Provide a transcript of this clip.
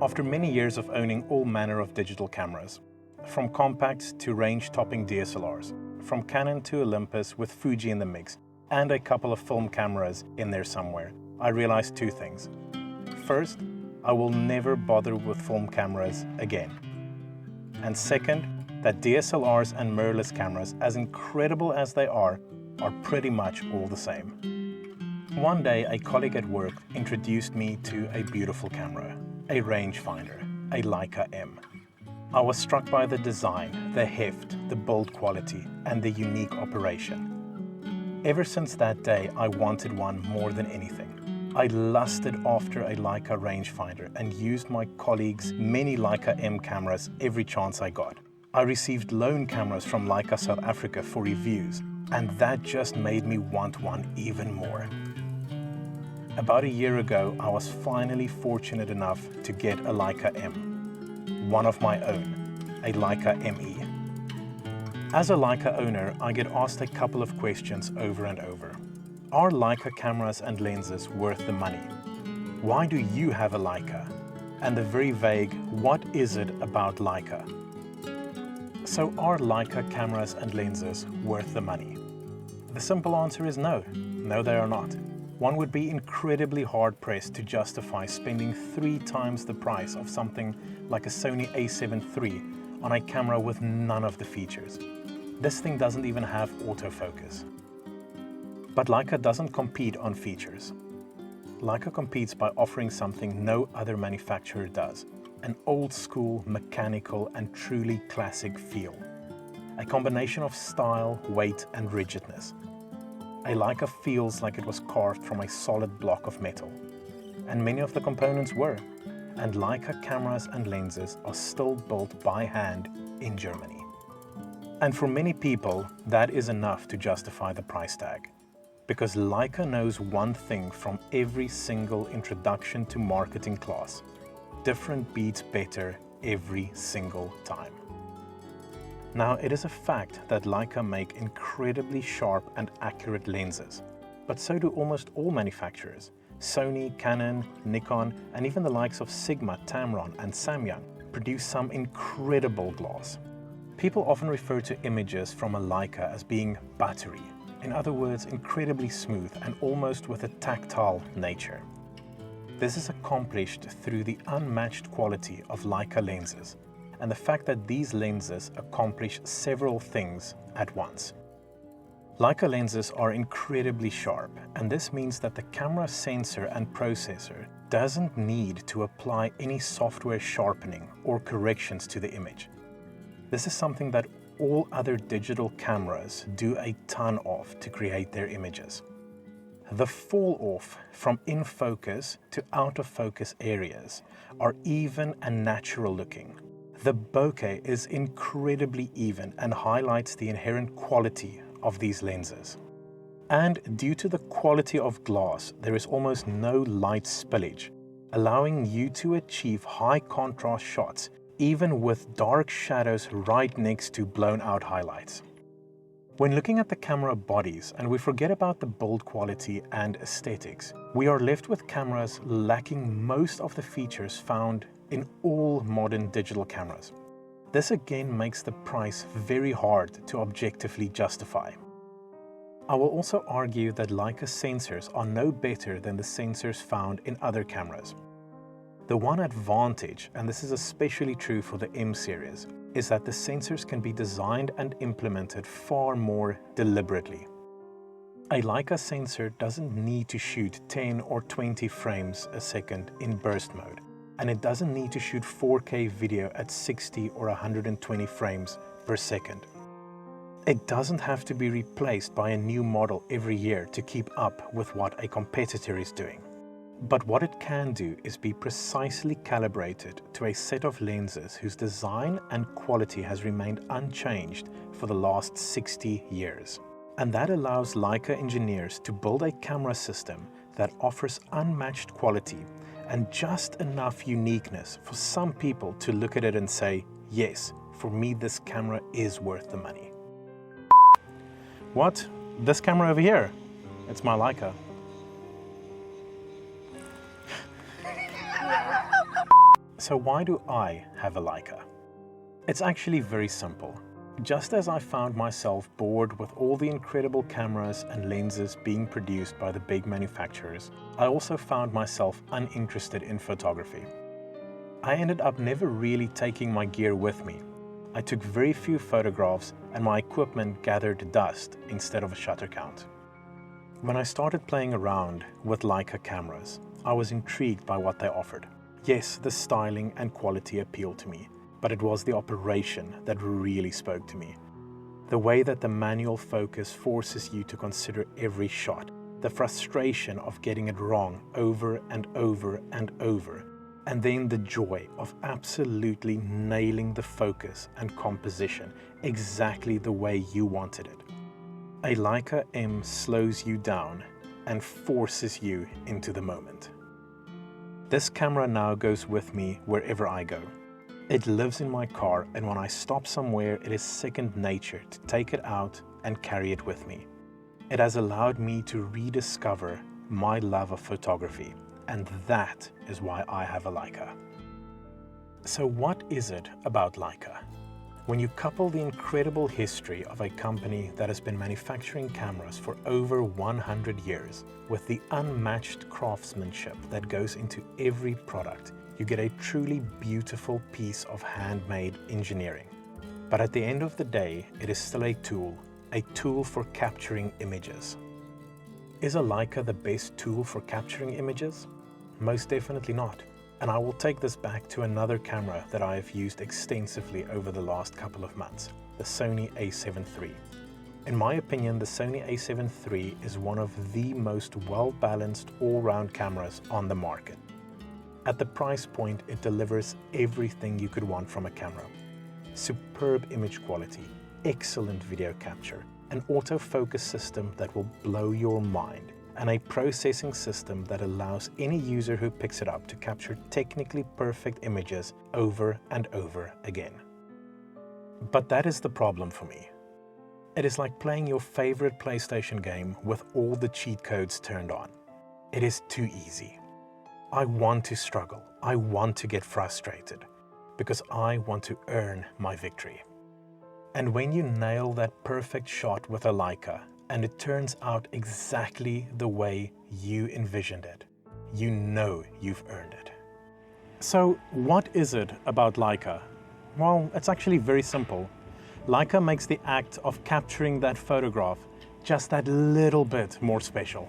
After many years of owning all manner of digital cameras, from compacts to range-topping DSLRs, from Canon to Olympus with Fuji in the mix, and a couple of film cameras in there somewhere, I realized two things. First, I will never bother with film cameras again. And second, that DSLRs and mirrorless cameras, as incredible as they are pretty much all the same. One day, a colleague at work introduced me to a beautiful camera, a rangefinder, a Leica M. I was struck by the design, the heft, the build quality, and the unique operation. Ever since that day, I wanted one more than anything. I lusted after a Leica rangefinder and used my colleagues' many Leica M cameras every chance I got. I received loan cameras from Leica South Africa for reviews, and that just made me want one even more. About a year ago, I was finally fortunate enough to get a Leica M, one of my own, a Leica ME. As a Leica owner, I get asked a couple of questions over and over. Are Leica cameras and lenses worth the money? Why do you have a Leica? And the very vague, what is it about Leica? So are Leica cameras and lenses worth the money? The simple answer is no. No, they are not. One would be incredibly hard-pressed to justify spending 3 times the price of something like a Sony a7 III on a camera with none of the features. This thing doesn't even have autofocus. But Leica doesn't compete on features. Leica competes by offering something no other manufacturer does, an old-school, mechanical, and truly classic feel. A combination of style, weight, and rigidness. A Leica feels like it was carved from a solid block of metal. And many of the components were. And Leica cameras and lenses are still built by hand in Germany. And for many people, that is enough to justify the price tag. Because Leica knows one thing from every single introduction to marketing class. Different beats better every single time. Now, it is a fact that Leica make incredibly sharp and accurate lenses, but so do almost all manufacturers. Sony, Canon, Nikon, and even the likes of Sigma, Tamron, and Samyang produce some incredible glass. People often refer to images from a Leica as being buttery, in other words, incredibly smooth and almost with a tactile nature. This is accomplished through the unmatched quality of Leica lenses, and the fact that these lenses accomplish several things at once. Leica lenses are incredibly sharp, and this means that the camera sensor and processor doesn't need to apply any software sharpening or corrections to the image. This is something that all other digital cameras do a ton of to create their images. The fall off from in focus to out of focus areas are even and natural looking. The bokeh is incredibly even and highlights the inherent quality of these lenses. And due to the quality of glass, there is almost no light spillage, allowing you to achieve high contrast shots even with dark shadows right next to blown out highlights. When looking at the camera bodies and we forget about the build quality and aesthetics, we are left with cameras lacking most of the features found in all modern digital cameras. This again makes the price very hard to objectively justify. I will also argue that Leica sensors are no better than the sensors found in other cameras. The one advantage, and this is especially true for the M series, is that the sensors can be designed and implemented far more deliberately. A Leica sensor doesn't need to shoot 10 or 20 frames a second in burst mode, and it doesn't need to shoot 4K video at 60 or 120 frames per second. It doesn't have to be replaced by a new model every year to keep up with what a competitor is doing. But what it can do is be precisely calibrated to a set of lenses whose design and quality has remained unchanged for the last 60 years. And that allows Leica engineers to build a camera system that offers unmatched quality and just enough uniqueness for some people to look at it and say, yes, for me this camera is worth the money. What? This camera over here? It's my Leica. So why do I have a Leica? It's actually very simple. Just as I found myself bored with all the incredible cameras and lenses being produced by the big manufacturers, I also found myself uninterested in photography. I ended up never really taking my gear with me. I took very few photographs and my equipment gathered dust instead of a shutter count. When I started playing around with Leica cameras, I was intrigued by what they offered. Yes, the styling and quality appealed to me, but it was the operation that really spoke to me. The way that the manual focus forces you to consider every shot, the frustration of getting it wrong over and over and over, and then the joy of absolutely nailing the focus and composition exactly the way you wanted it. A Leica M slows you down and forces you into the moment. This camera now goes with me wherever I go. It lives in my car, and when I stop somewhere, it is second nature to take it out and carry it with me. It has allowed me to rediscover my love of photography, and that is why I have a Leica. So what is it about Leica? When you couple the incredible history of a company that has been manufacturing cameras for over 100 years with the unmatched craftsmanship that goes into every product, you get a truly beautiful piece of handmade engineering. But at the end of the day, it is still a tool for capturing images. Is a Leica the best tool for capturing images? Most definitely not. And I will take this back to another camera that I have used extensively over the last couple of months, the Sony a7 III. In my opinion, the Sony a7 III is one of the most well-balanced all-round cameras on the market. At the price point, it delivers everything you could want from a camera. Superb image quality, excellent video capture, an autofocus system that will blow your mind, and a processing system that allows any user who picks it up to capture technically perfect images over and over again. But that is the problem for me. It is like playing your favorite PlayStation game with all the cheat codes turned on. It is too easy. I want to struggle. I want to get frustrated because I want to earn my victory. And when you nail that perfect shot with a Leica, and it turns out exactly the way you envisioned it, you know you've earned it. So what is it about Leica? Well, it's actually very simple. Leica makes the act of capturing that photograph just that little bit more special.